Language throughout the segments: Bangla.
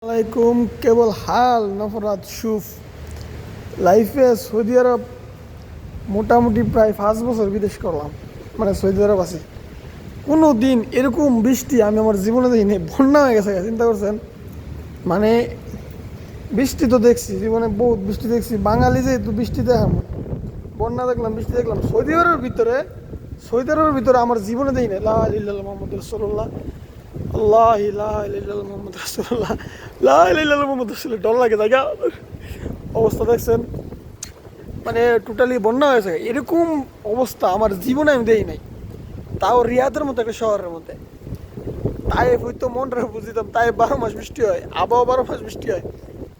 আলাইকুম কেবল হাল নফরাত সুফ লাইফে সৌদি আরব মোটামুটি প্রায় 5 বছর বিদেশ করলাম। মানে সৌদি আরব আছি, কোনো দিন এরকম বৃষ্টি আমি আমার জীবনে দেখিনি। বন্যা হয়ে গেছে, চিন্তা করছেন? মানে বৃষ্টি তো দেখছি জীবনে, বহুত বৃষ্টি দেখছি। বাঙালি যেহেতু বৃষ্টি দেখাম, বন্যা দেখলাম, বৃষ্টি দেখলাম। সৌদি আরবের ভিতরে আমার জীবনে দেই না। লা ইলাহা ইল্লাল্লাহ মুহাম্মাদুর রাসূলুল্লাহ, আল্লাহ ইলাহা ইল্লাল্লাহ মুহাম্মাদুর রাসূলুল্লাহ, লা ইলাহা ইল্লাল্লাহ মুহাম্মাদুর রাসূলুল্লাহ। ডর লাগে জায়গা, অবস্থা দেখছেন? মানে টোটালি বন্যা হয়েছে। এরকম অবস্থা আমার জীবনে আমি দেই নাই। তাও রিয়াদের মতো একটা শহরের মধ্যে। তাই হয়তো মনটা বুঝিতাম, তাই 12 মাস বৃষ্টি হয়, আবহাওয়া 12 মাস বৃষ্টি হয়।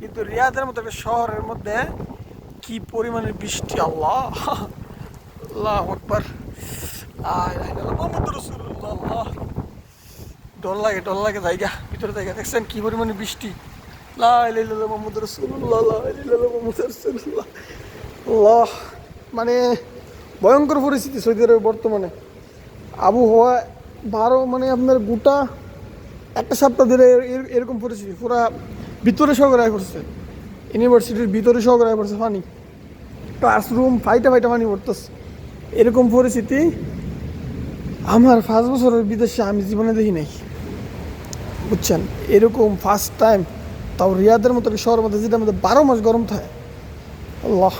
কিন্তু রিয়াদের মতো একটা শহরের মধ্যে কি পরিমাণের বৃষ্টি! আল্লাহ, আল্লাহু আকবার, লা ইলাহা ইল্লাল্লাহ মুহাম্মাদুর রাসূলুল্লাহ। আল্লাহ, ডর লাগে জায়গা, ভিতরে জায়গা দেখছেন কি পরিমাণে বৃষ্টি! লা ইলাহা ইল্লাল্লাহ মুহাম্মাদুর রাসূলুল্লাহ, লা ইলাহা ইল্লাল্লাহ মুহাম্মাদুর রাসূলুল্লাহ। আল্লাহ, মানে ভয়ঙ্কর পরিস্থিতি সৌদি আরবে বর্তমানে। আবহাওয়া মানে আপনার গোটা একটা সপ্তাহ ধরে এরকম পরিস্থিতি। পুরা ভিতরে সগড়ায় পড়ছে, ইউনিভার্সিটির ভিতরে সগড়ায় পড়ছে পানি। ক্লাসরুম ফাইটা ফাইটা পানি পড়তেছে। এরকম পরিস্থিতি আমার 5 বছরের বিদেশে আমি জীবনে দেখি নাই, বুঝছেন? এরকম ফার্স্ট টাইম, তাও রিয়াদের মতো একটা শহরের মধ্যে, যেটার মধ্যে 12 মাস গরম থাকে। আল্লাহ।